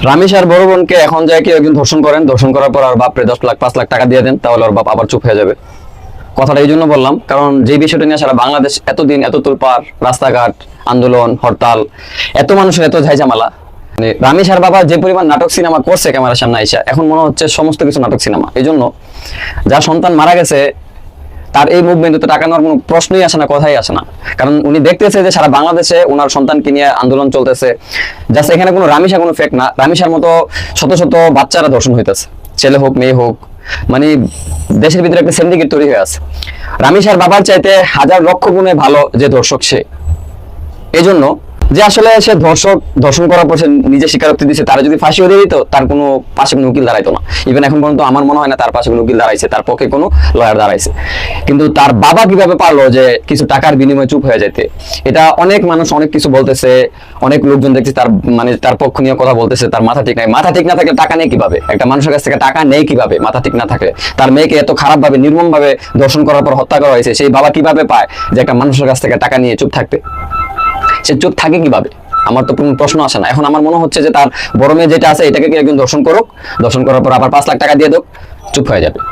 রামিস আর বড় বোনকে এখন যায় কি একজন ধর্ষণ করেন, ধর্ষণ করার পর আর বাপরে 10 লাখ 5 লাখ টাকা দিয়ে দেন, তাহলে ওর বাপ আবার চুপ হয়ে যাবে। কথাটা এই জন্য বললাম কারণ যে বিষয়টা নিয়ে সারা বাংলাদেশ এতদিন এত তোলপাড়, রাস্তাঘাট, আন্দোলন, হরতাল, এত মানুষের এত ঝাইঝামেলা, মানে রামিস আর বাবা যে পরিমাণ নাটক সিনেমা করছে ক্যামেরার সামনে আইসা, এখন মনে হচ্ছে সমস্ত কিছু নাটক সিনেমা। এই জন্য যার সন্তান মারা গেছে তার এই মুভমেন্টে টাকা নেওয়ার কোনো প্রশ্নই আসে না, কথাই আসে না। কারণ উনি দেখতেছে যে সারা বাংলাদেশে ওনার সন্তানকে নিয়ে আন্দোলন চলতেছে, জাস্ট এখানে কোনো রামিসা কোনো ফেক না, রামিসার মতো শত শত বাচ্চারা ধর্ষণ হইতেছে, ছেলে হোক মেয়ে হোক, মানে দেশের ভিতরে একটা সিন্ডিকেট তৈরি হয়ে আছে। রামিসার বাবার চাইতে হাজার লক্ষ গুণে ভালো যে ধর্ষক সে। এই জন্য যে আসলে সে ধর্ষণ করার পর সে নিজে স্বীকারোক্তি দিচ্ছে, তারা যদি ফাঁসিও দিয়ে দিত তার কোনো পাশে কোনো উকিল দাঁড়াইতো না। ইভেন এখন পর্যন্ত আমার মনে হয় না তার পাশে কোনো উকিল দাঁড়াইছে, তার পক্ষে কোনো লয়ার দাঁড়াইছে। কিন্তু তার বাবা কিভাবে পারলো যে কিছু টাকার বিনিময়ে চুপ হয়ে যেতে? এটা অনেক মানুষ অনেক কিছু বলতেছে, অনেক লোকজন দেখছে তার মানে তার পক্ষ নিয়ে কথা বলতেছে, তার মাথা ঠিক নাই। মাথা ঠিক না থাকলে টাকা নেই কিভাবে? একটা মানুষের কাছ থেকে টাকা নেই কিভাবে মাথা ঠিক না থাকলে? তার মেয়েকে এত খারাপ ভাবে নির্মম ভাবে ধর্ষণ করার পর হত্যা করা হয়েছে, সেই বাবা কিভাবে পায় যে একটা মানুষের কাছ থেকে টাকা নিয়ে চুপ থাকতে? সে চুপ থাকে কিভাবে? আমার তো কোনো প্রশ্ন আসে না। এখন আমার মনে হচ্ছে যে তার বড় মেয়ে যেটা আছে এটাকে কি একজন দর্শন করুক, দর্শন করার পর আবার 5 লাখ টাকা দিয়ে দোক, চুপ হয়ে যাবে।